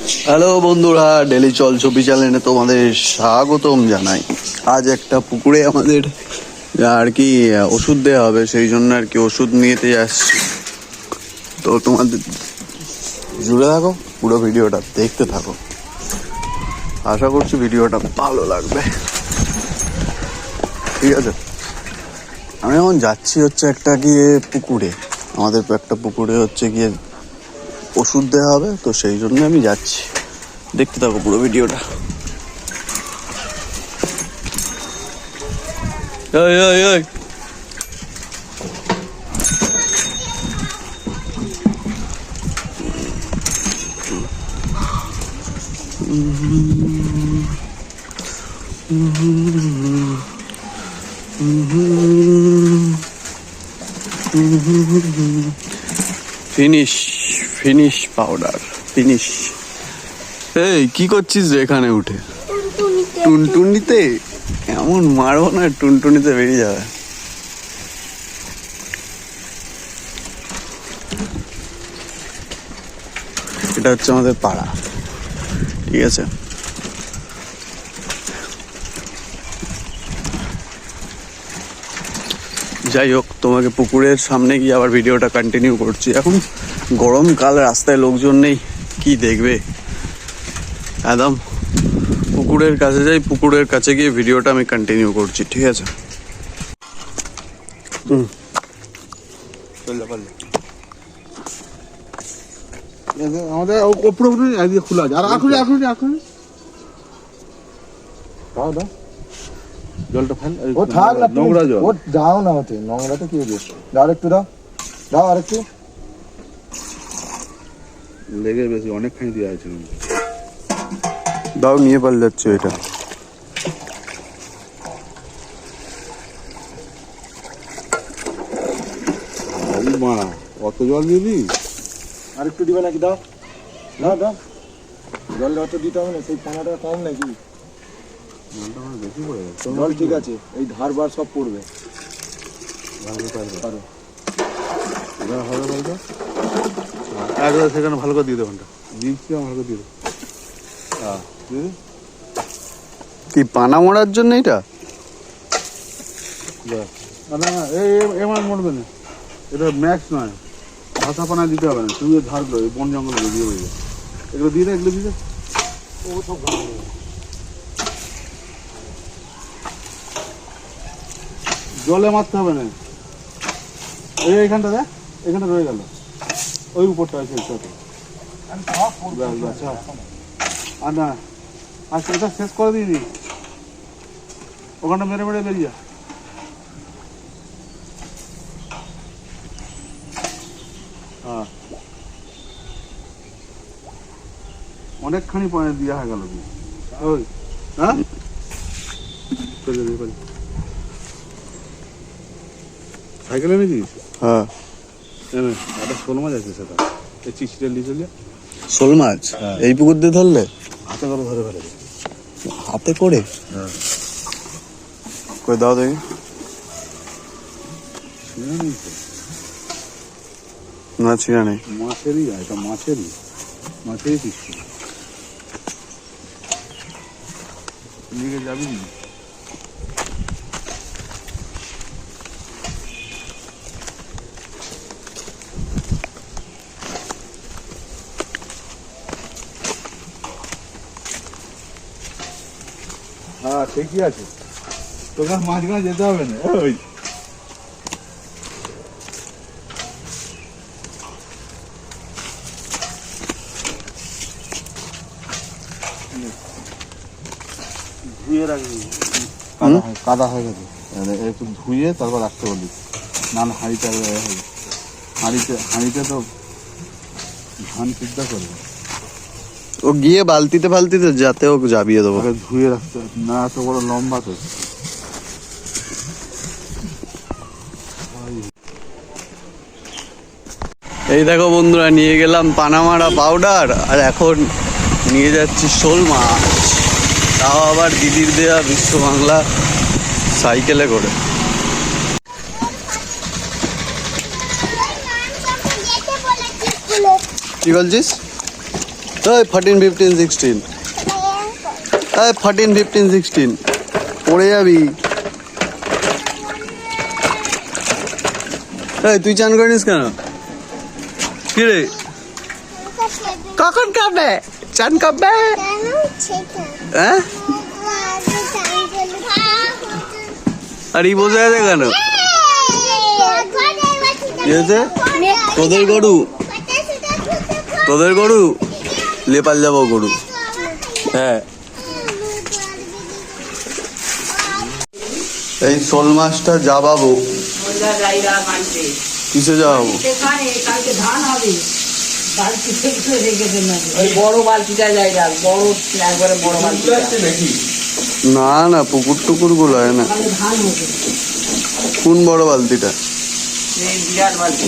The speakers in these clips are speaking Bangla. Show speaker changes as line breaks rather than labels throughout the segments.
হ্যালো বন্ধুরা, ডেলি চল ছবি চ্যানেলে তোমাদের স্বাগতম জানাই। আজ একটা পুকুরে আমাদের আর কি ওষুধ দেওয়া হবে, সেই জন্য আর কি ওষুধ নিতে আসছি। তো তোমাদের জুড়ে থাকো, পুরো ভিডিওটা দেখতে থাকো। আশা করছি ভিডিওটা ভালো লাগবে, ঠিক আছে। আমি এখন যাচ্ছি হচ্ছে একটা গিয়ে পুকুরে, আমাদের একটা পুকুরে হচ্ছে গিয়ে ওষুধ দেওয়া হবে, তো সেই জন্য আমি যাচ্ছি। দেখতে থাকো পুরো ভিডিওটা। এই এই এই ফিনিশ ফিনিশ পাউডার ফিনিশ। এই কি করছিস রে এখানে উঠে? টুনটুনিতে এমন মারবো না, টুনটুনিতে বেরিয়ে যাবে। এটা হচ্ছে আমাদের পাড়া, ঠিক আছে। যাই হোক, তোমাকে পুকুরের সামনে গিয়ে আবার ভিডিওটা কন্টিনিউ করছি। এখন গরমকাল, রাস্তায় লোকজন নেই, কি দেখবে। একদম পুকুরের কাছে যাই, পুকুরের কাছে গিয়ে ভিডিওটা আমি কন্টিনিউ করছি, ঠিক আছে।
আমাদের ওপরে একদিকে খোলা আছে, আর এখন জলটা ফেল, ও থাক না, নোংরা জল, ও দাও না, ওতে নোংরাতে কি দিয়েছো, দাও একটু, দাও আরেকটু, লেগে বেশি অনেকখানি দেওয়া আছে।
দাও, নিয়ে পাল যাচ্ছে এটা।
মারা অত জল দিবি, আর একটু দিবে নাকি, দাও দাও দাও, জলটা অত দিতে হবে না, সেই পানাটা কম নাকি, বেশি পড়ে যাচ্ছে জল, ঠিক আছে। এই ধার বার সব পড়বে, সেখানে ভালো করে দিয়ে দেবো, দিচ্ছি ভালো করে দিয়ে দেবো। হ্যাঁ,
কি পানা মরার জন্য এটা?
না এই এমন মরবে না, এটা ম্যাক্স নয়, ভাষা পানা দিতে হবে না। তুমি ধারগুলো এই বন জঙ্গল দিয়ে হয়ে এগুলো দিয়ে দেয়, এগুলো দিয়ে দেয়, ও সব জলে মারতে হবে না। এইখানটা দেখ, এখানটা রয়ে গেল, ওই উপরটা আছে, আর না আচ্ছা, এটা শেষ করে দিই, ওখানটা মেরে মেরে বেরিয়ে যা। হ্যাঁ, অনেকখানি পয়েন্ট দেওয়া হয়ে গেল। ওই হ্যাঁ, সাইকেলে নিয়েছিস?
হ্যাঁ,
একটা শোল মাছ আছে, সেটা এই চিচিটা নিয়ে চলে।
শোল মাছ এই পুকুর দিয়ে ধরলে?
হাতে করে ধরে ফেলে,
হাতে করে?
হ্যাঁ,
করে দাও দেখি। না, ছিঁড়া নেই।
মাছেরই, এটা মাছেরই পিসি নিয়ে যাবি না? হ্যাঁ, ঠিকই আছে, তোকে মাঝখানে যেতে হবে না। ওই ধুয়ে রাখবি, কাদা হয়ে গেছে, একটু ধুয়ে তারপর রাখতে বলি, নাহলে হাঁড়িতে তো ধান সিদ্ধ করবে।
ও গিয়ে বালতিতে ফালতিতে যাতে ও জাবিয়ে দেবো।
ধুয়ে রাখতে না, এত বড় লম্বা তো।
এই দেখো বন্ধুরা, নিয়ে গেলাম পানামারা পাউডার, আর এখন নিয়ে যাচ্ছি শোল মাছ, তাও আবার দিদির দেয়া বিশ্ব বাংলা সাইকেলে করে। কি বলছিস? এই 14 15 16 এই 14 15 16 পড়ে যাবি। এই তুই চান করিস কেন? কি রে কখন খাবে চান কবে? হ্যাঁ আর এই বোঝা আছে কেন? কি হয়েছে? তোদের গরু তোদের গরু লেপাল যাবো গরু। হ্যাঁ এই শোল মাছটা যাবাবো। কিসে যাবো?
বড় বালতিটা জায়গা বড় একবারে বড় বালতি নাকি?
না না পুকুর টুকুর গুলো হয় না। কোন বড় বালতিটা?
বিরাট বালতি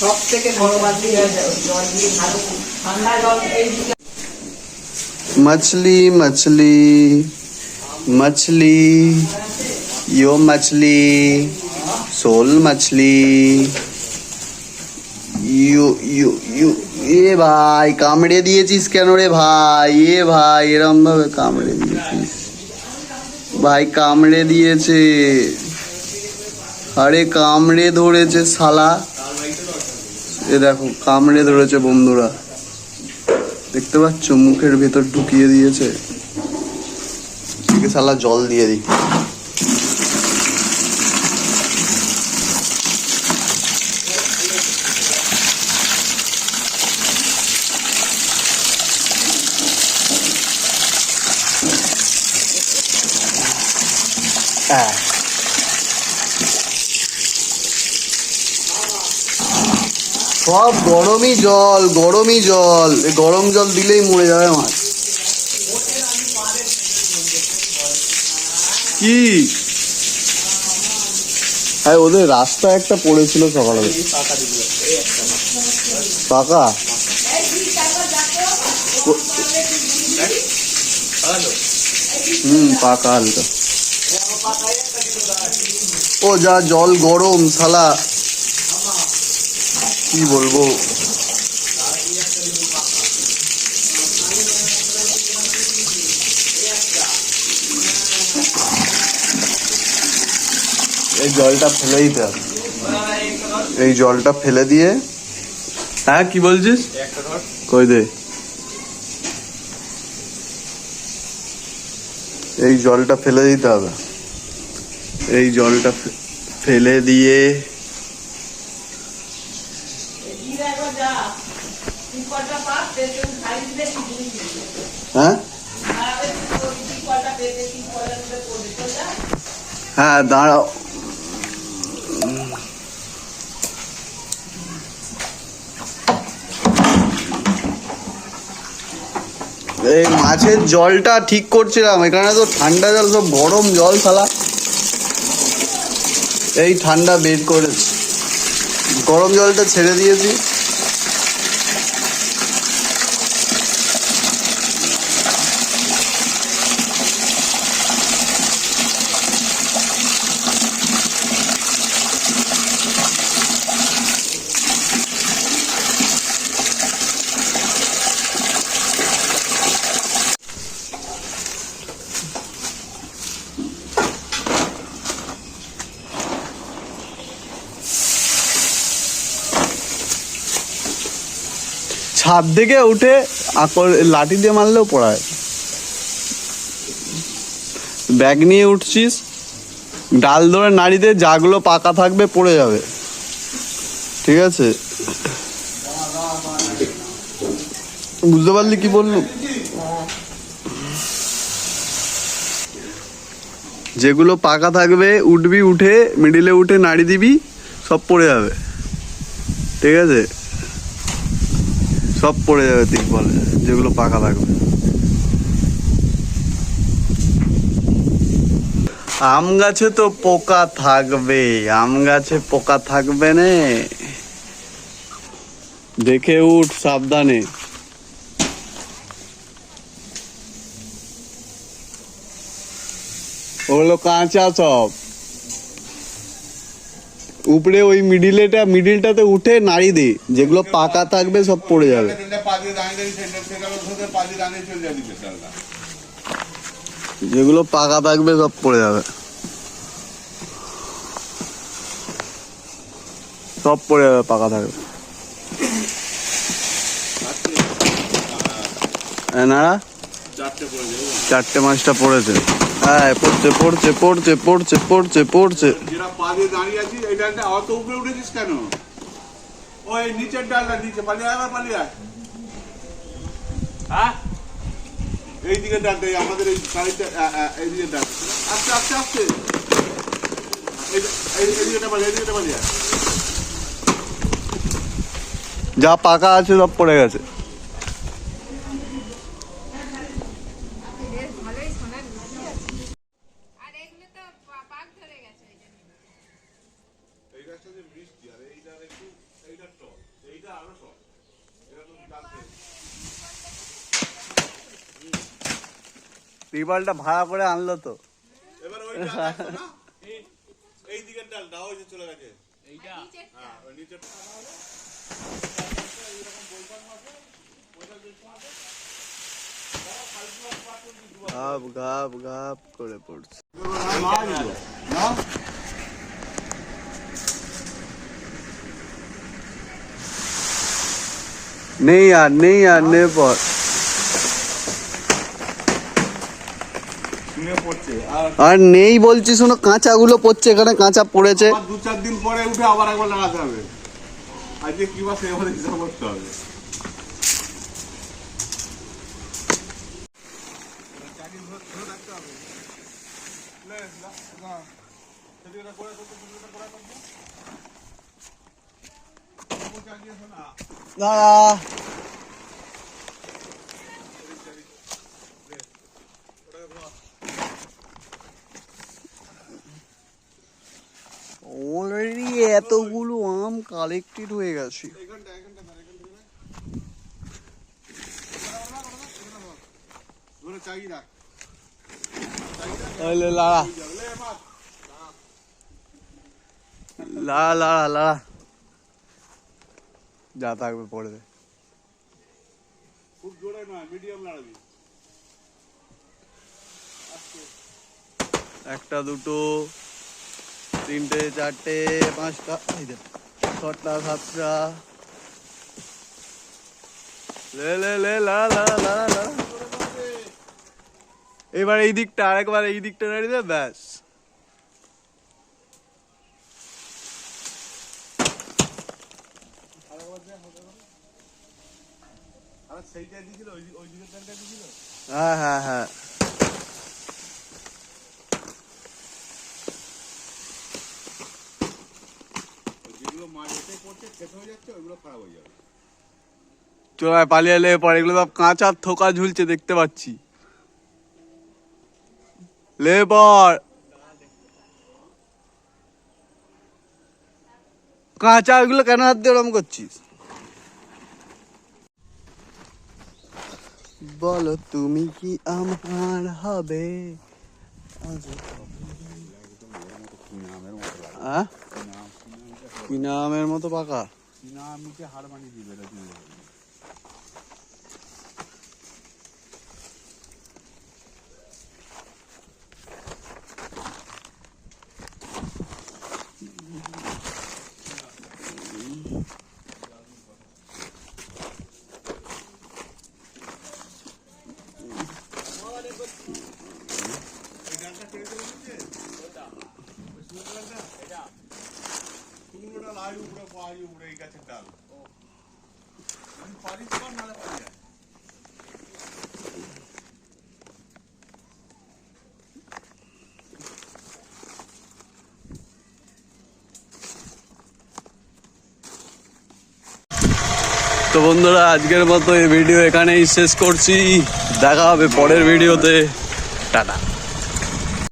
সব থেকে বড় বালতি জল দিয়ে ভালো ঠান্ডা জল এই
मछली मछली मछली यो मछली सोल मछली यू यू यू ये भाई कामड़े दिएছিস কেন রে ভাই? এ ভাই এরম ভাবে কামড়ে দিয়েছিস ভাই, কামড়ে দিয়েছে। আরে কামড়ে ধরেছে শালা। এ দেখো কামড়ে ধরেছে বন্ধুরা, দেখতে পাচ্ছ? মুখের ভেতর ঢুকিয়ে দিয়েছে। শালা জল দিয়ে দিই। সব গরমই জল, গরমই জল। গরম জল দিলেই মরে যাবে মাছ। কি হ্যাঁ ওদের রাস্তা একটা পড়েছিল সকালে পাকা। পাকা হালকা। ও যা জল গরম শালা, কি বলবো। এই জলটা ফেলে দিতে হবে। এই জলটা ফেলে দিয়ে, হ্যাঁ কি বলছিস? কই দে। এই জলটা ফেলে দিতে হবে। এই জলটা ফেলে দিয়ে হ্যাঁ হ্যাঁ দাঁড়াও। এই মাছের জলটা ঠিক করছিলাম, এখানে তো ঠান্ডা জল, সব গরম জল শালা। এই ঠান্ডা বের করেছি, গরম জলটা ছেড়ে দিয়েছি। ছাদ থেকে উঠে লাঠি দিয়ে মারলেও পড়ায়। ব্যাগ নিয়ে উঠছিস, ডাল ধরে নাড়িতে যাগুলো পাকা থাকবে পড়ে যাবে, ঠিক আছে? বুঝতে পারলি কি বললু? যেগুলো পাকা থাকবে উঠবি, উঠে মিডিলে উঠে নাড়ি দিবি, সব পড়ে যাবে, ঠিক আছে? সব পড়ে যাবে ঠিক বলে, যেগুলো পাকা থাকবে। আম গাছে তো পোকা থাকবে, আম গাছে পোকা থাকবে না? দেখে উঠ সাবধানে। ওগুলো কাঁচা সব, উপরে ওই মিডিলটাতে উঠে নাড়ি দে, যেগুলো পাকা থাকবে সব পড়ে যাবে। যেগুলো পাকা থাকবে সব পড়ে যাবে, সব পড়ে যাবে পাকা থাকবে। নাড়া 4টে 5টা পড়েছে। হ্যাঁ পড়ছে পড়ছে পড়ছে পড়ছে পড়ছে পড়ছে।
যেটা পা দিয়ে দাঁড়িয়ে আছি এই ডালটা অত উপরে উঠেছিস কেন? ওই নিচের ডালটা নিচে পালিয়ে আয়, পালিয়ে আয়। হ্যাঁ এই দিকের ডালটা, আমাদের এই সাইডটা, এই দিকের ডাল। আস্তে আস্তে আস্তে এই দিকেটা পালিয়ে, এই দিকেটা পালিয়ে আয়।
যা পাকা আছে সব পড়ে গেছে।
এই গাছটা যে বৃষ্টি আর এইটা একটু, এইটা টক, এইটা আরো টক। এটা তো ডালতে
ত্রিপালটা ভাড়া করে আনলো তো।
এবার ওই ডাল আছে না, এই দিকের ডালটা ওই যে চলে গেছে এইটা। হ্যাঁ ওই নিচের
ঘাপ ঘাপ ঘাপ করে পড়ছে। নেই আর নেই আর নে পর।
পড়ছে
আর নেই বলছি, শোনো কাঁচাগুলো পড়ছে এখানে, কাঁচা পড়েছে।
2-4 দিন পরে উঠে আবার একবার লাগাতে হবে। আজকে কি মাসে এবারে হিসাব করতে হবে।
দাঁড়া, অলরেডি এতগুলো আম কালেক্টেড হয়ে গেছে। লাড়া লাড়া লাড়া লাড়া যা থাকবে পড়বে।
খুব জোরে নয়, মিডিয়াম লাগাবি।
1টা 2টো 3টে 4টে 5টা 6টা 7টা। লে লে লে লা লা লা লা। এবার এই দিকটা, আরেকবার এই দিকটা নাড়ি দে, ব্যাস।
সেইটা দিয়েছিল, ওই দিকের ডালটা দিয়েছিল।
হ্যাঁ হ্যাঁ হ্যাঁ।
যেগুলো মাছ এসে পড়ছে খেতে হয়ে যাচ্ছে, ওইগুলো খারাপ হয়ে যাবে।
চল পালিয়ে এলে পরে, এগুলো সব কাঁচা থোকা ঝুলছে দেখতে পাচ্ছি। লে পর, কাঁচা ওইগুলো কেন হাত দিয়ে ওরম করছিস? বলো তুমি কি আমার হবে? কিনা আমের মতো পাকা।
না মুখে হাড় বানিয়ে দিবে। এই গাছের ডাল পারি তো নালে পারি যায়।
তো বন্ধুরা, আজকের মতো এই ভিডিও এখানেই শেষ করছি। দেখা হবে পরের ভিডিওতে। টাটা।